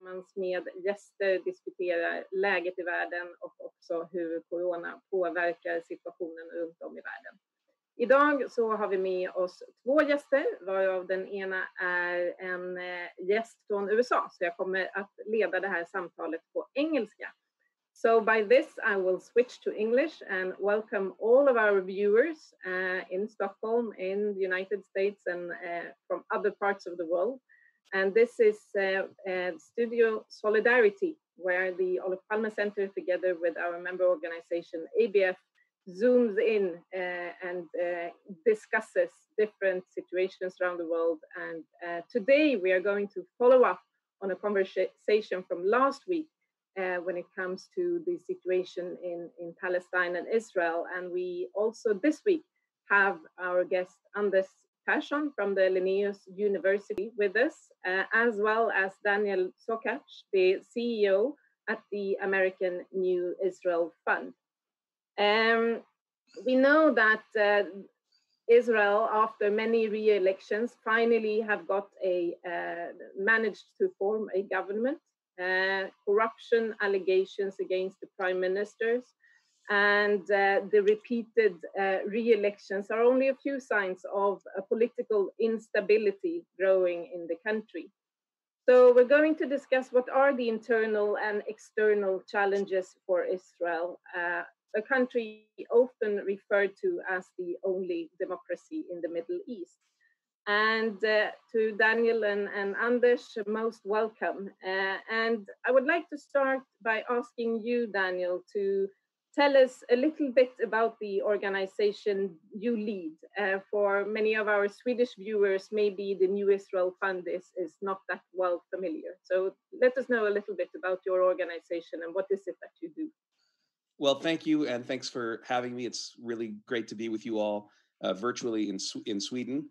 tillsammans med gäster diskuterar läget i världen och också hur corona påverkar situationen runt om i världen. Idag så har vi med oss 2 gäster, varav den ena är en gäst från USA. Så jag kommer att leda det här samtalet på engelska. So by this I will switch to English and welcome all of our viewers in Stockholm, in the United States and from other parts of the world. And this is Studio Solidarity, where the Olof Palme Center together with our member organization ABF zooms in and discusses different situations around the world. And today we are going to follow up on a conversation from last week when it comes to the situation in Palestine and Israel. And we also this week have our guest Anders Persson from the Linne University with us, as well as Daniel Sokatch, the CEO at the American New Israel Fund. We know that Israel, after many re-elections, finally have got managed to form a government. Corruption allegations against the prime ministers and the repeated re-elections are only a few signs of a political instability growing in the country. So we're going to discuss what are the internal and external challenges for Israel, a country often referred to as the only democracy in the Middle East. And to Daniel and Anders, most welcome. And I would like to start by asking you, Daniel, to tell us a little bit about the organization you lead. For many of our Swedish viewers, maybe the New Israel Fund is not that well familiar. So let us know a little bit about your organization and what is it that you do. Well, thank you, and thanks for having me. It's really great to be with you all virtually in Sweden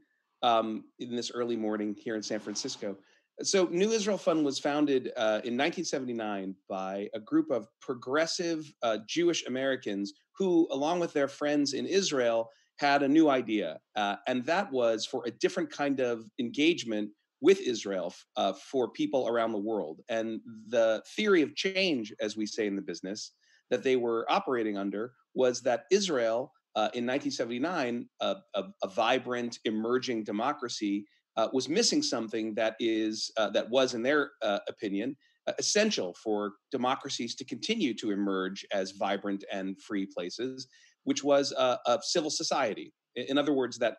in this early morning here in San Francisco. So New Israel Fund was founded in 1979 by a group of progressive Jewish Americans who, along with their friends in Israel, had a new idea. And that was for a different kind of engagement with Israel for people around the world. And the theory of change, as we say in the business, that they were operating under was that Israel, in 1979, a vibrant, emerging democracy, was missing something that was, in their opinion, essential for democracies to continue to emerge as vibrant and free places, which was a civil society. In other words, that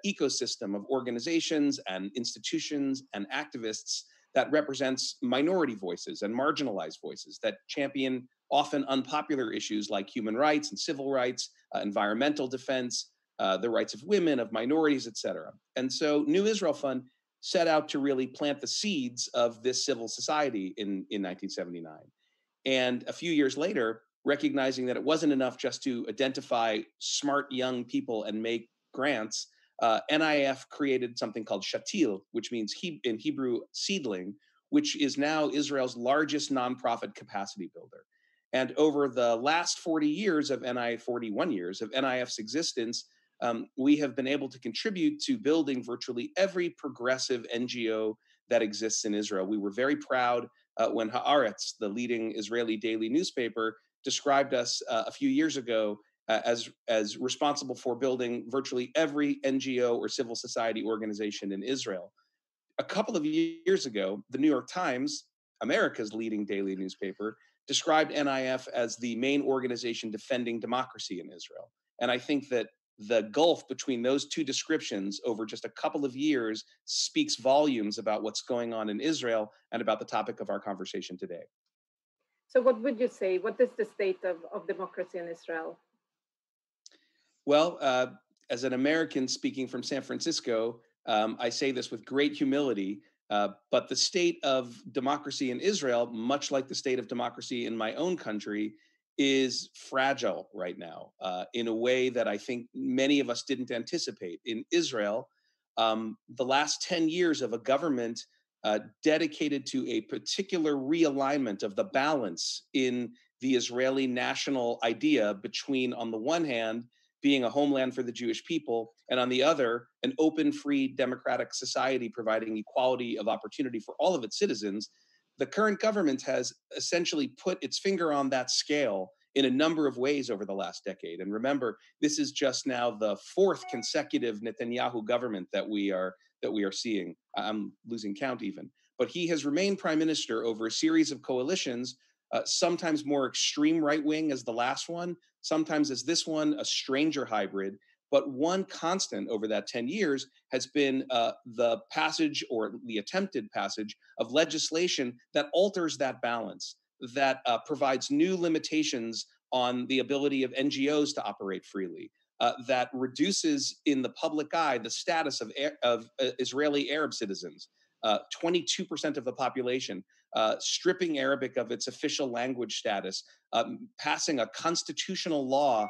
ecosystem of organizations and institutions and activists that represents minority voices and marginalized voices that champion often unpopular issues like human rights and civil rights, environmental defense, the rights of women, of minorities, et cetera. And so New Israel Fund set out to really plant the seeds of this civil society in 1979. And a few years later, recognizing that it wasn't enough just to identify smart young people and make grants, NIF created something called Shatil, which means in Hebrew seedling, which is now Israel's largest nonprofit capacity builder. And over the last 41 years of NIF's existence, we have been able to contribute to building virtually every progressive NGO that exists in Israel. We were very proud when Haaretz, the leading Israeli daily newspaper, described us a few years ago as responsible for building virtually every NGO or civil society organization in Israel. A couple of years ago, the New York Times, America's leading daily newspaper, described NIF as the main organization defending democracy in Israel. And I think that the gulf between those two descriptions over just a couple of years speaks volumes about what's going on in Israel and about the topic of our conversation today. So what would you say? What is the state of democracy in Israel? Well, as an American speaking from San Francisco, I say this with great humility, but the state of democracy in Israel, much like the state of democracy in my own country, is fragile right now in a way that I think many of us didn't anticipate. In Israel, the last 10 years of a government dedicated to a particular realignment of the balance in the Israeli national idea between, on the one hand, being a homeland for the Jewish people, and on the other, an open, free, democratic society providing equality of opportunity for all of its citizens. the current government has essentially put its finger on that scale in a number of ways over the last decade. And remember, this is just now the fourth consecutive Netanyahu government that we are seeing. I'm losing count even. But he has remained prime minister over a series of coalitions, sometimes more extreme right-wing as the last one, sometimes as this one, a stranger hybrid. But one constant over that 10 years has been the passage or the attempted passage of legislation that alters that balance, that provides new limitations on the ability of NGOs to operate freely, that reduces in the public eye the status of Israeli Arab citizens, 22% of the population, stripping Arabic of its official language status, passing a constitutional law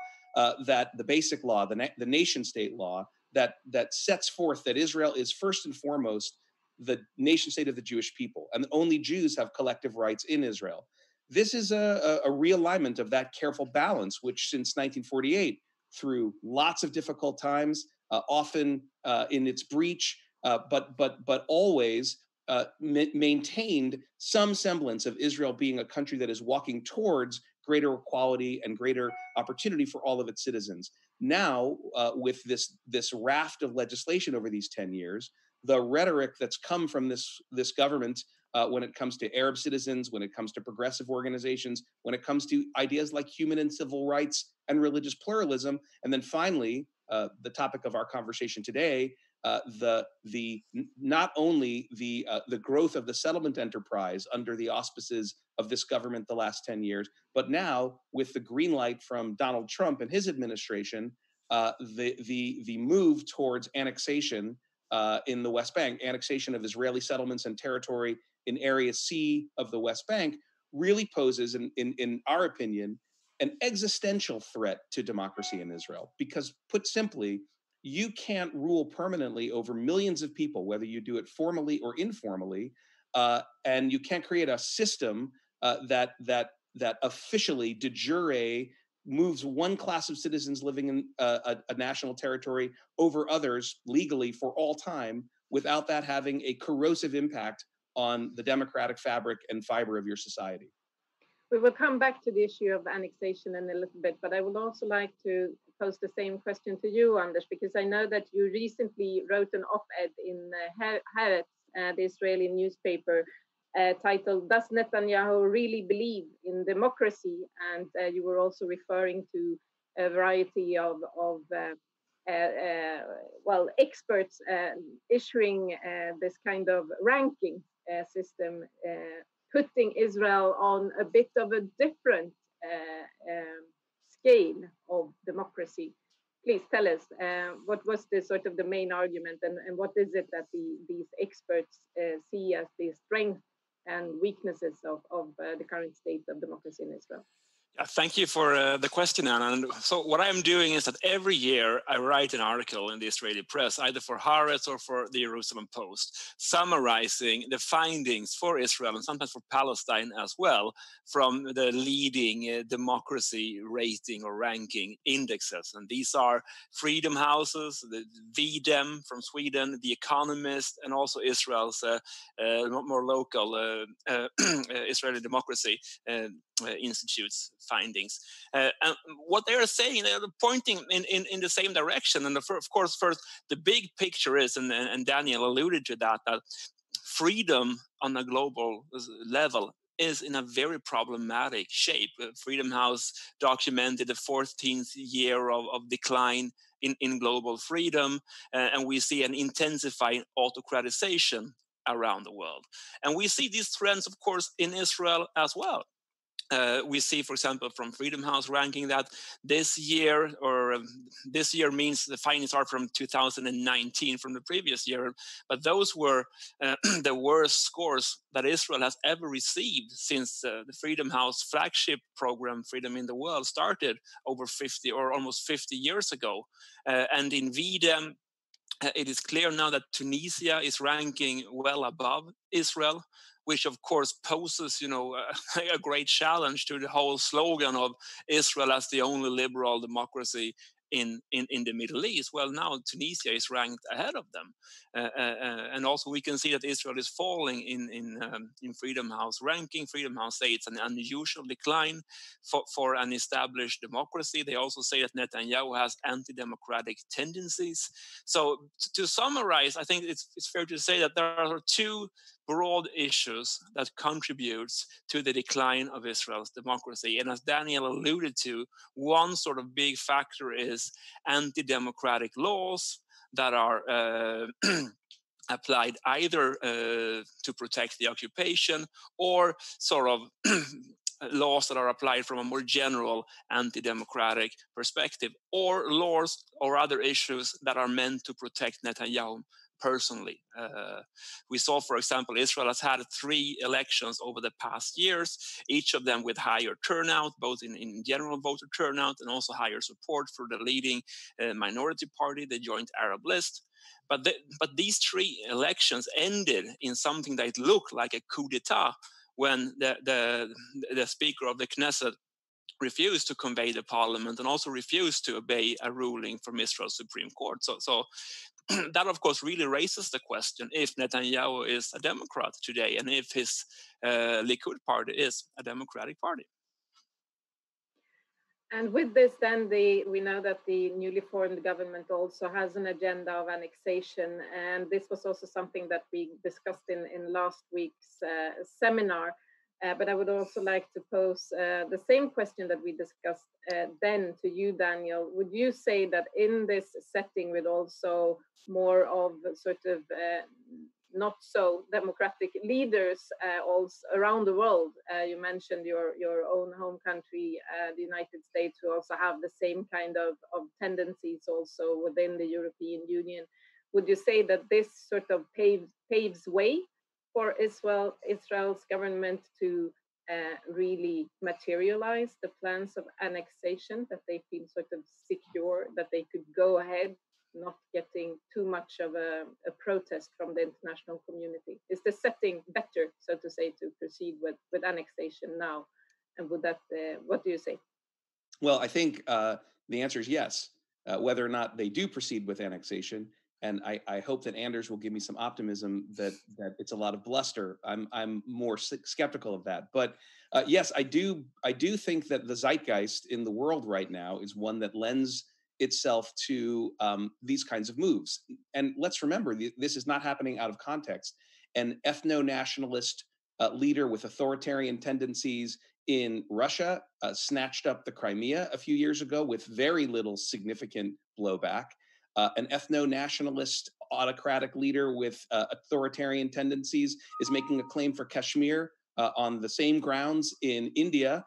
that the basic law, the nation state law, that sets forth that Israel is first and foremost the nation state of the Jewish people, and only Jews have collective rights in Israel. This is a realignment of that careful balance, which since 1948, through lots of difficult times, often in its breach, but always maintained some semblance of Israel being a country that is walking towards greater equality and greater opportunity for all of its citizens. Now, with this raft of legislation over these 10 years, the rhetoric that's come from this government when it comes to Arab citizens, when it comes to progressive organizations, when it comes to ideas like human and civil rights and religious pluralism, and then finally, the topic of our conversation today, not only the growth of the settlement enterprise under the auspices of this government the last 10 years, but now with the green light from Donald Trump and his administration, the move towards annexation in the West Bank, annexation of Israeli settlements and territory in Area C of the West Bank, really poses, in our opinion, an existential threat to democracy in Israel. Because put simply, you can't rule permanently over millions of people, whether you do it formally or informally, and you can't create a system that officially de jure moves one class of citizens living in a national territory over others legally for all time, without that having a corrosive impact on the democratic fabric and fiber of your society. We will come back to the issue of annexation in a little bit, but I would also like to pose the same question to you, Anders, because I know that you recently wrote an op-ed in Haaretz, the Israeli newspaper, titled, "Does Netanyahu really believe in democracy?" And you were also referring to a variety of experts issuing this kind of ranking system, putting Israel on a bit of a different scale of democracy. Please tell us, what was the sort of the main argument, and what is it that these experts see as the strength and weaknesses of the current state of democracy in Israel? Thank you for the question, Anna. And so what I'm doing is that every year I write an article in the Israeli press, either for Haaretz or for the Jerusalem Post, summarizing the findings for Israel and sometimes for Palestine as well from the leading democracy rating or ranking indexes. And these are Freedom Houses, the VDEM from Sweden, The Economist, and also Israel's more local Israeli Democracy Institute's findings. And what they are saying, they're pointing in the same direction. And of course, first, the big picture is, and Daniel alluded to that freedom on a global level is in a very problematic shape. Freedom House documented the 14th year of decline in global freedom, and we see an intensifying autocratization around the world. And we see these trends, of course, in Israel as well. We see, for example, from Freedom House ranking that this year means the findings are from 2019, from the previous year, but those were the worst scores that Israel has ever received since the Freedom House flagship program, Freedom in the World, started over 50 or almost 50 years ago. And in VDEM, it is clear now that Tunisia is ranking well above Israel, which of course poses, a great challenge to the whole slogan of Israel as the only liberal democracy in the Middle East. Well, now Tunisia is ranked ahead of them, and also we can see that Israel is falling in Freedom House ranking. Freedom House say it's an unusual decline for an established democracy. They also say that Netanyahu has anti-democratic tendencies. So to summarize, I think it's fair to say that there are two broad issues that contributes to the decline of Israel's democracy. And as Daniel alluded to, one sort of big factor is anti-democratic laws that are applied either to protect the occupation or sort of laws that are applied from a more general anti-democratic perspective, or laws or other issues that are meant to protect Netanyahu personally. We saw, for example, Israel has had 3 elections over the past years, each of them with higher turnout, both in general voter turnout and also higher support for the leading minority party, the Joint Arab List. But these 3 elections ended in something that looked like a coup d'etat when the Speaker of the Knesset refused to convey the parliament and also refused to obey a ruling from Israel's Supreme Court. So that, of course, really raises the question if Netanyahu is a Democrat today and if his Likud party is a Democratic party. And with this, then, we know that the newly formed government also has an agenda of annexation. And this was also something that we discussed in last week's seminar. But I would also like to pose the same question that we discussed then to you, Daniel. Would you say that in this setting with also more of sort of not so democratic leaders also around the world, you mentioned your own home country, the United States, who also have the same kind of tendencies also within the European Union, would you say that this sort of paves way for Israel's government to really materialize the plans of annexation, that they feel sort of secure, that they could go ahead, not getting too much of a protest from the international community? Is the setting better, so to say, to proceed with annexation now? And would that, what do you say? Well, I think the answer is yes, whether or not they do proceed with annexation. And I hope that Anders will give me some optimism that it's a lot of bluster. I'm more skeptical of that. But yes, I do think that the zeitgeist in the world right now is one that lends itself to these kinds of moves. And let's remember, this is not happening out of context. An ethno-nationalist leader with authoritarian tendencies in Russia snatched up the Crimea a few years ago with very little significant blowback. An ethno-nationalist autocratic leader with authoritarian tendencies is making a claim for Kashmir on the same grounds in India.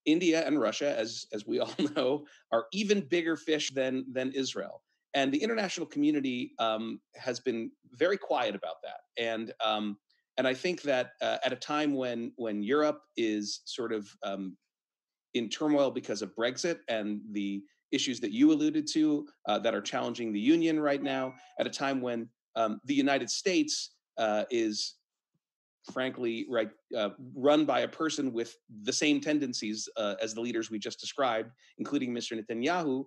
India and Russia, as we all know, are even bigger fish than Israel. And the international community has been very quiet about that. And I think that at a time when Europe is sort of in turmoil because of Brexit and the issues that you alluded to that are challenging the union right now, at a time when the United States is frankly run by a person with the same tendencies as the leaders we just described, including Mr. Netanyahu,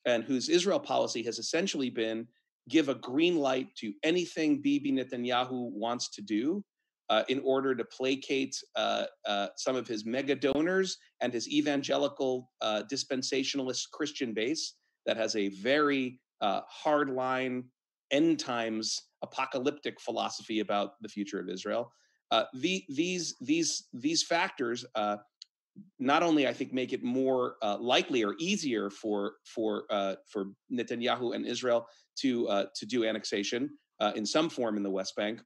and whose Israel policy has essentially been give a green light to anything Bibi Netanyahu wants to do in order to placate some of his mega donors and his evangelical dispensationalist Christian base that has a very hardline, end times apocalyptic philosophy about the future of Israel. These factors not only, I think, make it more likely or easier for Netanyahu and Israel to do annexation in some form in the West Bank,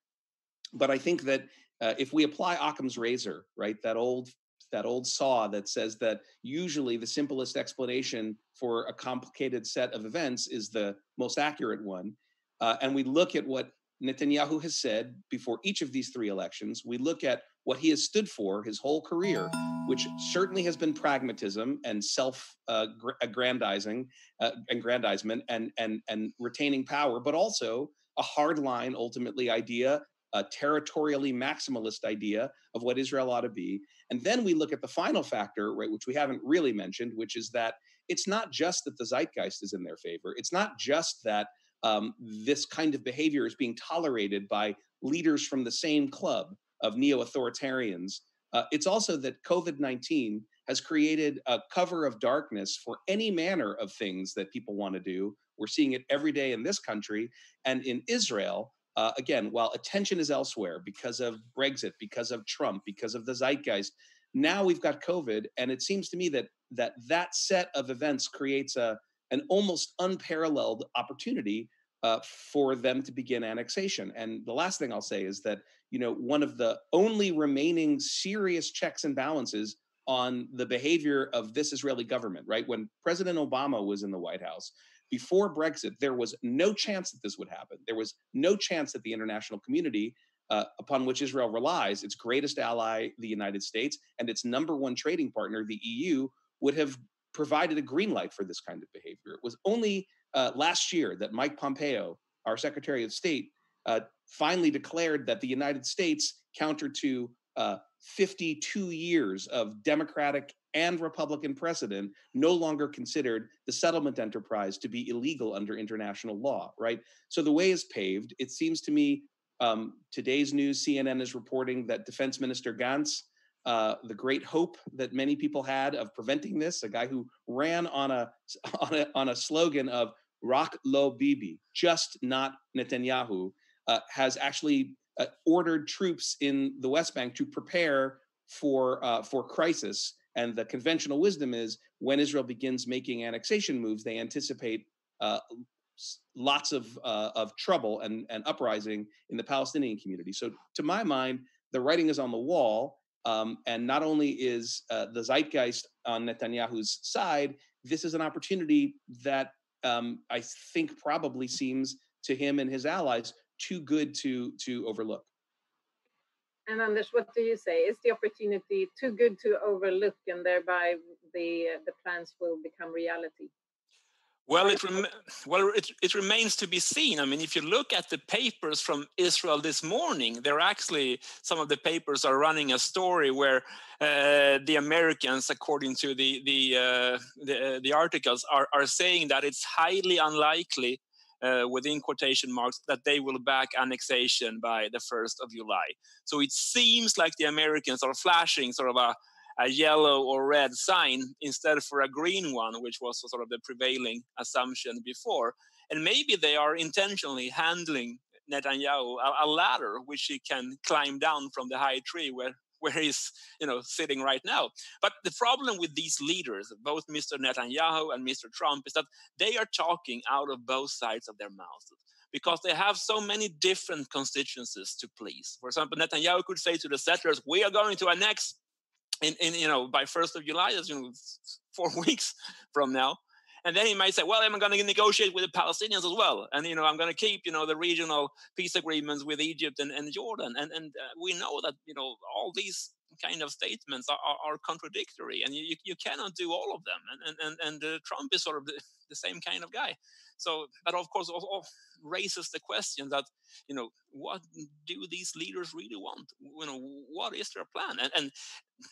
but I think that if we apply Occam's razor, right, that old saw that says that usually the simplest explanation for a complicated set of events is the most accurate one, and we look at what Netanyahu has said before each of these 3 elections, we look at what he has stood for his whole career, which certainly has been pragmatism and self-aggrandizement and retaining power, but also a hardline, ultimately, idea, a territorially maximalist idea of what Israel ought to be. And then we look at the final factor, right, which we haven't really mentioned, which is that it's not just that the zeitgeist is in their favor. It's not just that this kind of behavior is being tolerated by leaders from the same club of neo-authoritarians. It's also that COVID-19 has created a cover of darkness for any manner of things that people want to do. We're seeing it every day in this country. And in Israel, again, while attention is elsewhere because of Brexit, because of Trump, because of the zeitgeist, now we've got COVID. And it seems to me that set of events creates an almost unparalleled opportunity for them to begin annexation. And the last thing I'll say is that, one of the only remaining serious checks and balances on the behavior of this Israeli government, right? When President Obama was in the White House, before Brexit, there was no chance that this would happen. There was no chance that the international community, upon which Israel relies, its greatest ally, the United States, and its number one trading partner, the EU, would have provided a green light for this kind of behavior. It was only last year that Mike Pompeo, our Secretary of State, finally declared that the United States, counter to 52 years of Democratic and Republican precedent, no longer considered the settlement enterprise to be illegal under international law, right? So the way is paved. It seems to me, today's news, CNN is reporting that Defense Minister Gantz, the great hope that many people had of preventing this, a guy who ran on a slogan of "Rak lo Bibi," just not Netanyahu, has actually ordered troops in the West Bank to prepare for crisis. And the conventional wisdom is when Israel begins making annexation moves, they anticipate lots of trouble and uprising in the Palestinian community. So to my mind, the writing is on the wall. And not only is the zeitgeist on Netanyahu's side, this is an opportunity that I think probably seems to him and his allies too good to overlook. And Anders, what do you say? Is the opportunity too good to overlook, and thereby the plans will become reality? Well, it remains to be seen. I mean, if you look at the papers from Israel this morning, some of the papers are running a story where the Americans, according to the articles, are saying that it's highly unlikely, within quotation marks, that they will back annexation by the 1st of July. So it seems like the Americans are flashing sort of a yellow or red sign instead for a green one, which was sort of the prevailing assumption before. And maybe they are intentionally handling Netanyahu a ladder which he can climb down from the high tree where he's sitting right now. But the problem with these leaders, both Mr. Netanyahu and Mr. Trump, is that they are talking out of both sides of their mouths, because they have so many different constituencies to please. For example, Netanyahu could say to the settlers, "We are going to annex by 1st of July, as 4 weeks from now." And then he might say, "Well, I'm going to negotiate with the Palestinians as well. And, I'm going to keep, the regional peace agreements with Egypt and Jordan." And we know that, all these kind of statements are contradictory, and you cannot do all of them. And Trump is sort of the same kind of guy. So that, of course, also raises the question that, what do these leaders really want? What is their plan? And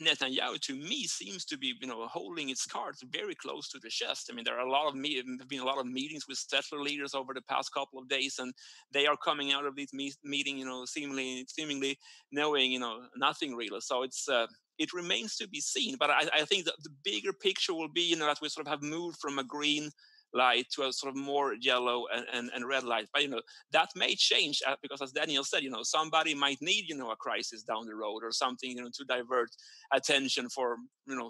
Netanyahu, to me, seems to be, holding its cards very close to the chest. I mean, there are been a lot of meetings with settler leaders over the past couple of days, and they are coming out of these meeting, seemingly knowing, nothing really. So it remains to be seen. But I think that the bigger picture will be, that we sort of have moved from a green light to a sort of more yellow and red light. But, that may change because, as Daniel said, somebody might need, a crisis down the road or something, to divert attention for,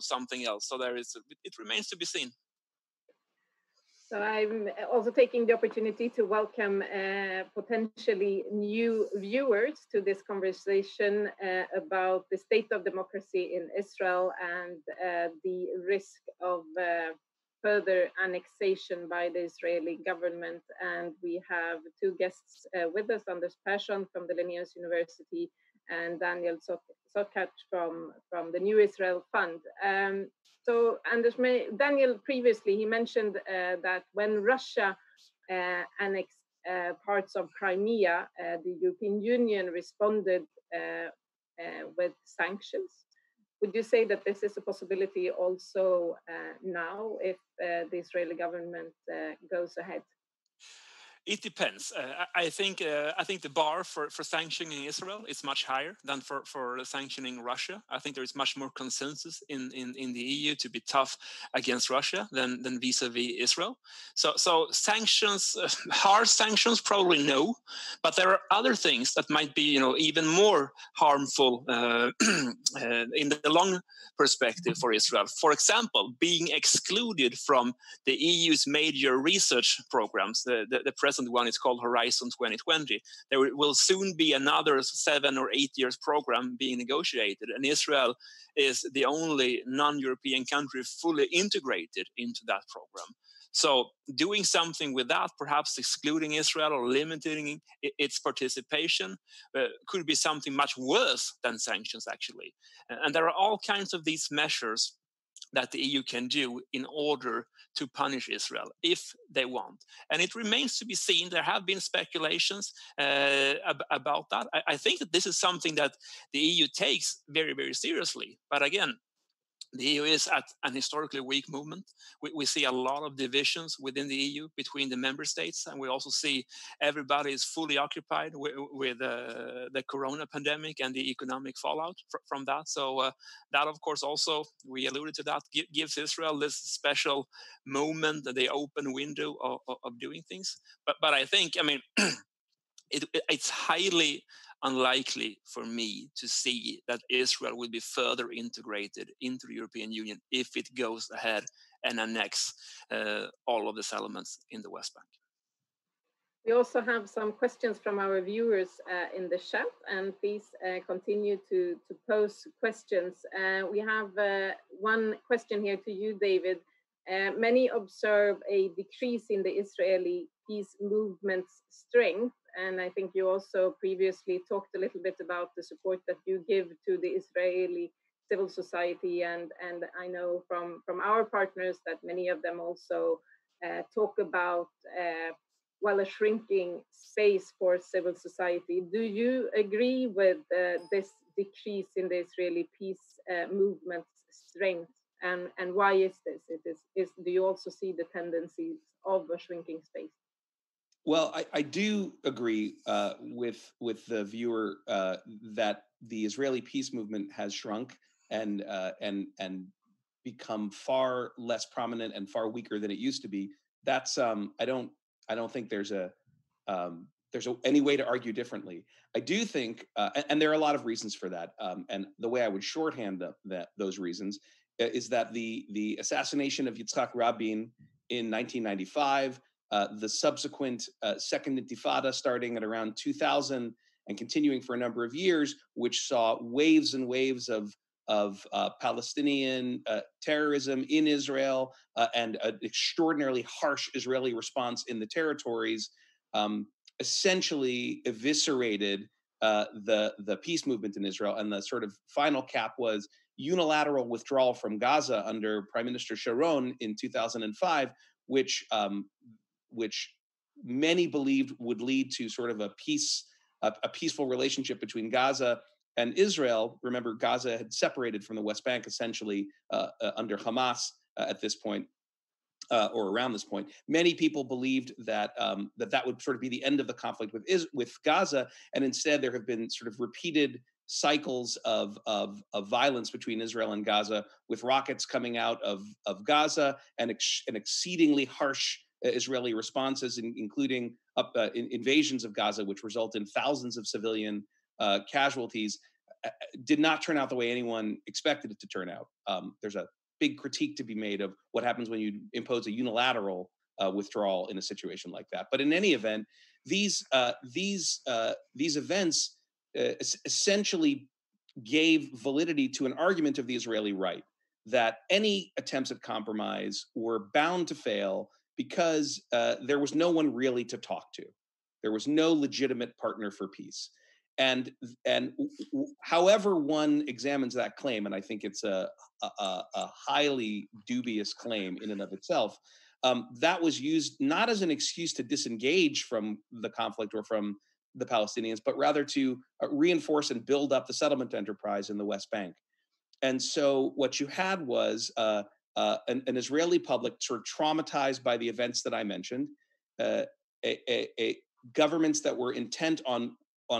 something else. So it remains to be seen. So I'm also taking the opportunity to welcome potentially new viewers to this conversation about the state of democracy in Israel and the risk of further annexation by the Israeli government. And we have two guests with us, Anders Persson from the Linne University and Daniel Sokatch from the New Israel Fund. So Anders, Daniel previously, he mentioned that when Russia annexed parts of Crimea, the European Union responded with sanctions, Would you say that this is a possibility also now if the Israeli government goes ahead? It depends. I think the bar for sanctioning Israel is much higher than for sanctioning Russia. I think there is much more consensus in the EU to be tough against Russia than vis-a-vis Israel. So sanctions, hard sanctions, probably no, but there are other things that might be even more harmful in the long perspective for Israel. For example, being excluded from the EU's major research programs. The present one is called Horizon 2020. There will soon be another 7 or 8 years program being negotiated, and Israel is the only non-European country fully integrated into that program. So doing something with that, perhaps excluding Israel or limiting its participation, could be something much worse than sanctions, actually. And there are all kinds of these measures that the EU can do in order to punish Israel if they want. And it remains to be seen. There have been speculations about that. I think that this is something that the EU takes very, very seriously. But again, the EU is at an historically weak movement. We see a lot of divisions within the EU between the member states, and we also see everybody is fully occupied with the corona pandemic and the economic fallout from that. So that, of course, also, we alluded to that, gives Israel this special moment, the open window of doing things. But I think, it's highly unlikely for me to see that Israel will be further integrated into the European Union if it goes ahead and annex all of the settlements in the West Bank. We also have some questions from our viewers in the chat, and please continue to pose questions. We have one question here to you, David. Many observe a decrease in the Israeli peace movement's strength. And I think you also previously talked a little bit about the support that you give to the Israeli civil society. And I know from our partners that many of them also talk about, a shrinking space for civil society. Do you agree with this decrease in the Israeli peace movement's strength? And why is this? Do you also see the tendencies of a shrinking space? Well, I do agree with the viewer that the Israeli peace movement has shrunk and become far less prominent and far weaker than it used to be. That's I don't think there's any way to argue differently. I do think, and there are a lot of reasons for that. And the way I would shorthand those reasons is that the assassination of Yitzhak Rabin in 1995. The subsequent Second Intifada starting at around 2000 and continuing for a number of years, which saw waves and waves of Palestinian terrorism in Israel and an extraordinarily harsh Israeli response in the territories, essentially eviscerated the peace movement in Israel. And the sort of final cap was unilateral withdrawal from Gaza under Prime Minister Sharon in 2005, which many believed would lead to sort of a peaceful relationship between Gaza and Israel. Remember, Gaza had separated from the West Bank essentially under Hamas at this point, or around this point. Many people believed that that would sort of be the end of the conflict with Gaza, and instead there have been sort of repeated cycles of violence between Israel and Gaza, with rockets coming out of Gaza and exceedingly harsh Israeli responses, including invasions of Gaza, which result in thousands of civilian casualties, did not turn out the way anyone expected it to turn out. There's a big critique to be made of what happens when you impose a unilateral withdrawal in a situation like that. But in any event, these events essentially gave validity to an argument of the Israeli right that any attempts at compromise were bound to fail because there was no one really to talk to. There was no legitimate partner for peace. And however one examines that claim, and I think it's a highly dubious claim in and of itself, that was used not as an excuse to disengage from the conflict or from the Palestinians, but rather to reinforce and build up the settlement enterprise in the West Bank. And so what you had was an Israeli public sort of traumatized by the events that I mentioned, governments that were intent on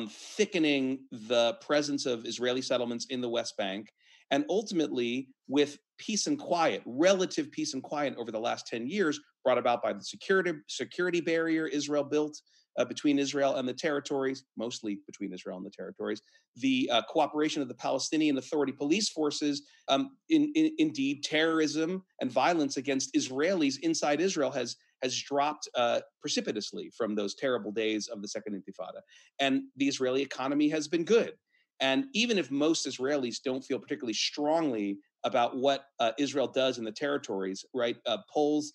thickening the presence of Israeli settlements in the West Bank, and ultimately with peace and quiet, relative peace and quiet over the last 10 years, brought about by the security barrier Israel built between Israel and the territories, mostly between Israel and the territories, the cooperation of the Palestinian Authority police forces, indeed terrorism and violence against Israelis inside Israel has dropped precipitously from those terrible days of the Second Intifada. And the Israeli economy has been good. And even if most Israelis don't feel particularly strongly about what Israel does in the territories, right? Polls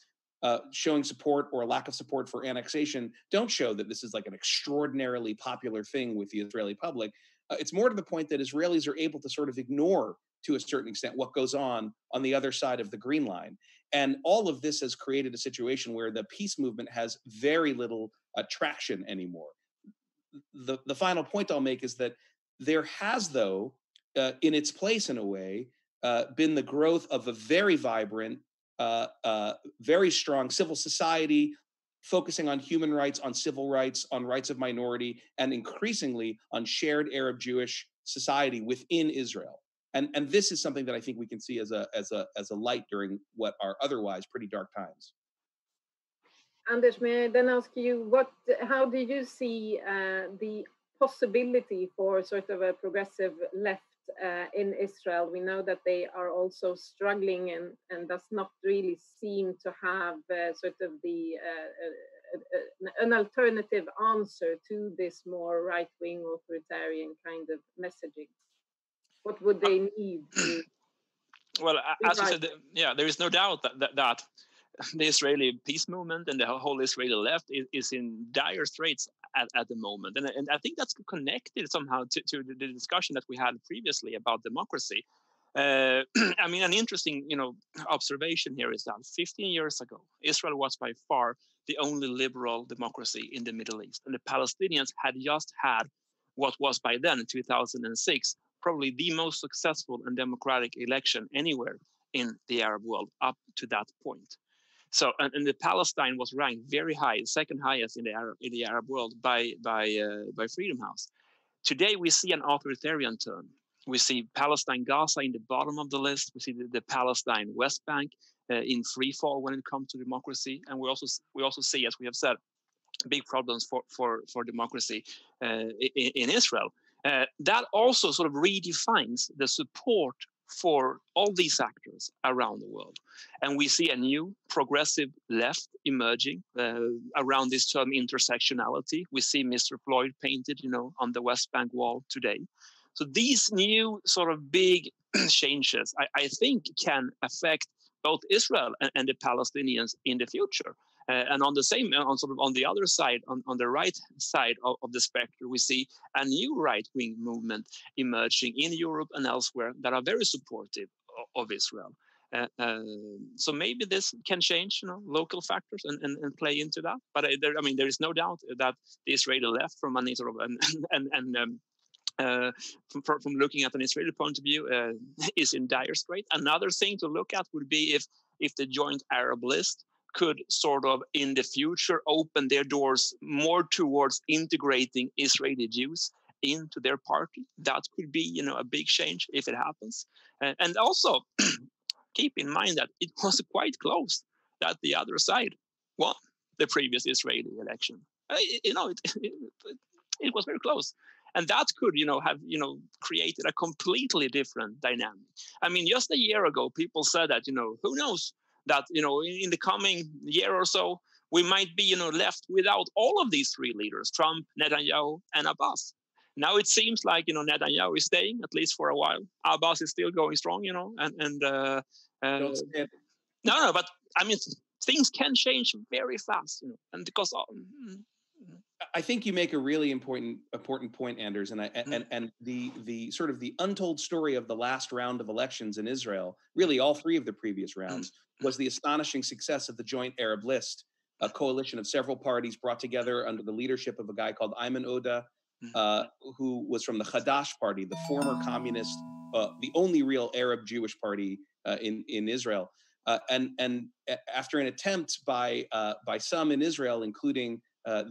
showing support or lack of support for annexation don't show that this is like an extraordinarily popular thing with the Israeli public. It's more to the point that Israelis are able to sort of ignore, to a certain extent, what goes on the other side of the Green Line. And all of this has created a situation where the peace movement has very little traction anymore. The final point I'll make is that there has, though, in its place in a way, been the growth of a very vibrant, very strong civil society, focusing on human rights, on civil rights, on rights of minority, and increasingly on shared Arab-Jewish society within Israel. And this is something that I think we can see as a light during what are otherwise pretty dark times. Anders, may I then ask you, how do you see the possibility for sort of a progressive left in Israel? We know that they are also struggling and does not really seem to have sort of an alternative answer to this more right-wing authoritarian kind of messaging. What would they need to? Well, as you said, there is no doubt that the Israeli peace movement and the whole Israeli left is in dire straits at the moment. And I think that's connected somehow to the discussion that we had previously about democracy. I mean, an interesting, observation here is that 15 years ago, Israel was by far the only liberal democracy in the Middle East. And the Palestinians had just had what was by then, in 2006, probably the most successful and democratic election anywhere in the Arab world up to that point. So, and the Palestine was ranked very high, second highest in the Arab world by Freedom House. Today, we see an authoritarian turn. We see Palestine, Gaza in the bottom of the list. We see the Palestine West Bank in free fall when it comes to democracy, and we also see, as we have said, big problems for democracy in Israel. That also sort of redefines the support for all these actors around the world. And we see a new progressive left emerging around this term intersectionality. We see Mr. Floyd painted, on the West Bank wall today. So these new sort of big changes, I think, can affect both Israel and the Palestinians in the future. And on the other side, on the right side of the spectrum, we see a new right-wing movement emerging in Europe and elsewhere that are very supportive of Israel. So maybe this can change, local factors and play into that. But there is no doubt that the Israeli left, from any sort of from looking at an Israeli point of view, is in dire strait. Another thing to look at would be if the Joint Arab List could sort of in the future open their doors more towards integrating Israeli Jews into their party. That could be, a big change if it happens. And also keep in mind that it was quite close that the other side won the previous Israeli election. It was very close. And that could, have, created a completely different dynamic. I mean, just a year ago, people said that, who knows, that, in the coming year or so, we might be, left without all of these three leaders, Trump, Netanyahu, and Abbas. Now it seems like, Netanyahu is staying, at least for a while. Abbas is still going strong, no, but I mean, things can change very fast, and because I think you make a really important point, Anders, and the sort of the untold story of the last round of elections in Israel, really all three of the previous rounds, was the astonishing success of the Joint Arab List, a coalition of several parties brought together under the leadership of a guy called Ayman Odeh, who was from the Hadash party, the former communist the only real Arab Jewish party in Israel. And after an attempt by some in Israel, including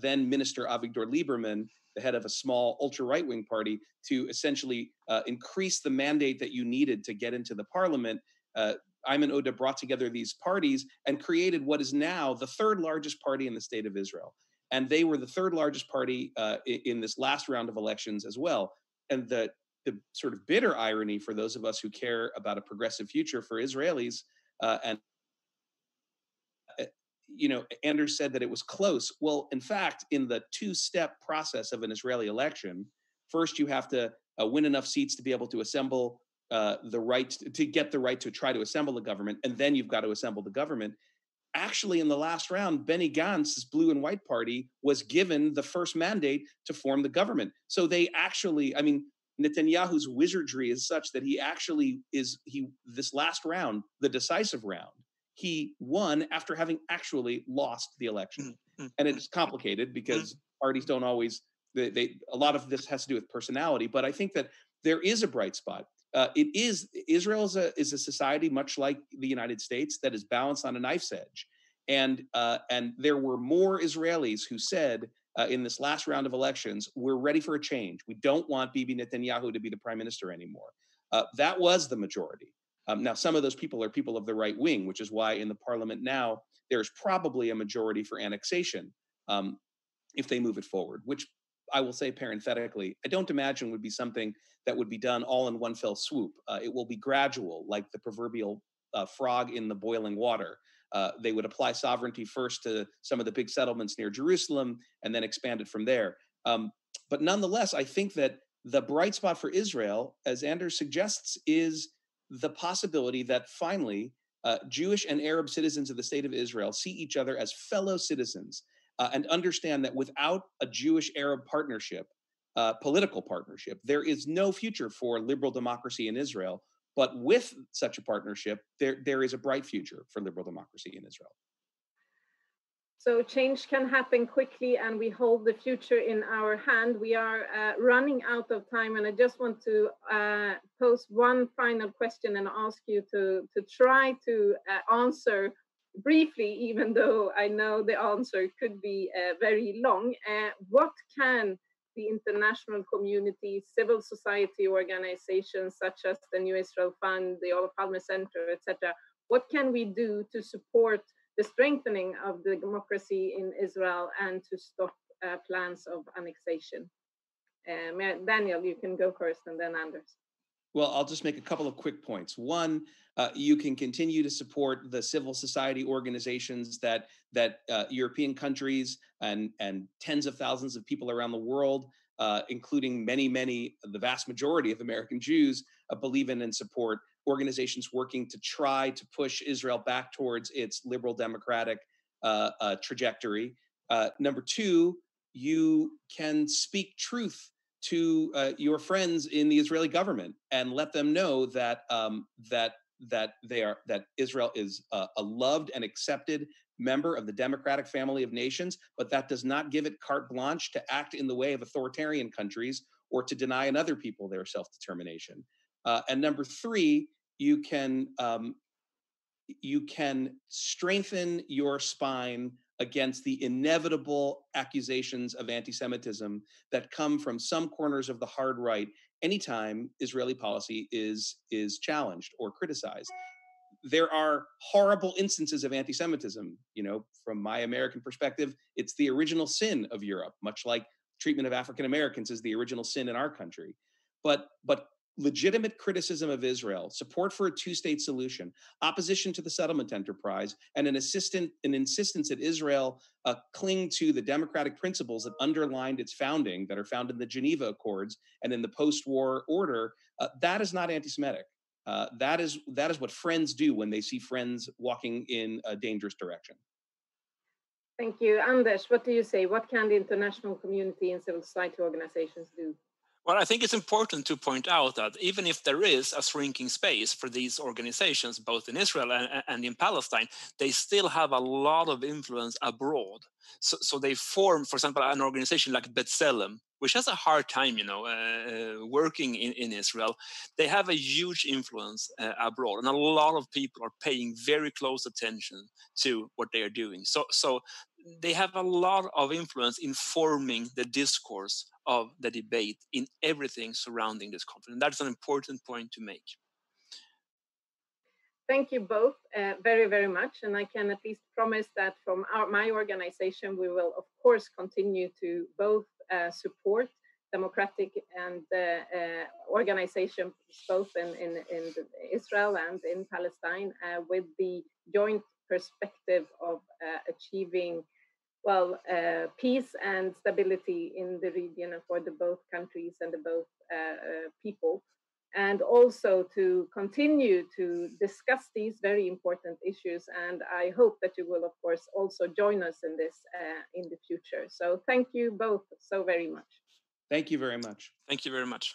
then Minister Avigdor Lieberman, the head of a small ultra right-wing party, to essentially increase the mandate that you needed to get into the parliament, Ayman Odeh brought together these parties and created what is now the third largest party in the state of Israel. And they were the third largest party in this last round of elections as well. And the sort of bitter irony for those of us who care about a progressive future for Israelis, and Anders said that it was close. Well, in fact, in the two-step process of an Israeli election, first you have to win enough seats to be able to assemble the right to get the right to try to assemble the government, and then you've got to assemble the government. Actually, in the last round, Benny Gantz's blue and white party was given the first mandate to form the government. So they actually, I mean, Netanyahu's wizardry is such that this last round, the decisive round, he won after having actually lost the election. And it's complicated because parties don't always, a lot of this has to do with personality, but I think that there is a bright spot. Israel is a society much like the United States that is balanced on a knife's edge. And there were more Israelis who said in this last round of elections, we're ready for a change. We don't want Bibi Netanyahu to be the prime minister anymore. That was the majority. Now, some of those people are people of the right wing, which is why in the parliament now, there's probably a majority for annexation if they move it forward, which I will say parenthetically, I don't imagine would be something that would be done all in one fell swoop. It will be gradual, like the proverbial frog in the boiling water. They would apply sovereignty first to some of the big settlements near Jerusalem and then expand it from there. But nonetheless, I think that the bright spot for Israel, as Anders suggests, is the possibility that finally Jewish and Arab citizens of the state of Israel see each other as fellow citizens and understand that without a Jewish-Arab partnership, political partnership, there is no future for liberal democracy in Israel. But with such a partnership, there is a bright future for liberal democracy in Israel. So change can happen quickly, and we hold the future in our hand. We are running out of time, and I just want to pose one final question and ask you to try to answer briefly, even though I know the answer could be very long. What can the international community, civil society organizations such as the New Israel Fund, the Olof Palme Center, etc., what can we do to support the strengthening of the democracy in Israel and to stop plans of annexation? Daniel, you can go first, and then Anders. Well, I'll just make a couple of quick points. One, you can continue to support the civil society organizations that European countries and tens of thousands of people around the world, including the vast majority of American Jews, believe in and support. Organizations working to try to push Israel back towards its liberal democratic trajectory. Number two, you can speak truth to your friends in the Israeli government and let them know that that Israel is a loved and accepted member of the democratic family of nations, but that does not give it carte blanche to act in the way of authoritarian countries or to deny another people their self-determination. And number three, you can strengthen your spine against the inevitable accusations of anti-Semitism that come from some corners of the hard right anytime Israeli policy is challenged or criticized. There are horrible instances of anti-Semitism. From my American perspective, it's the original sin of Europe, much like treatment of African Americans is the original sin in our country. But legitimate criticism of Israel, support for a two-state solution, opposition to the settlement enterprise, and an insistence that Israel cling to the democratic principles that underlined its founding, that are found in the Geneva Accords and in the post-war order, that is not anti-Semitic. That is what friends do when they see friends walking in a dangerous direction. Thank you. Anders, what do you say? What can the international community and civil society organizations do? Well, I think it's important to point out that even if there is a shrinking space for these organizations, both in Israel and in Palestine, they still have a lot of influence abroad. So they form, for example, an organization like B'Tselem which has a hard time, working in Israel, they have a huge influence abroad, and a lot of people are paying very close attention to what they are doing. So they have a lot of influence in forming the discourse of the debate in everything surrounding this conflict. And that's an important point to make. Thank you both very, very much. And I can at least promise that from my organization, we will, of course, continue to both support democratic and organizations both in Israel and in Palestine with the joint perspective of achieving peace and stability in the region for the both countries and the both people, and also to continue to discuss these very important issues. And I hope that you will, of course, also join us in this in the future. So thank you both so very much. Thank you very much. Thank you very much.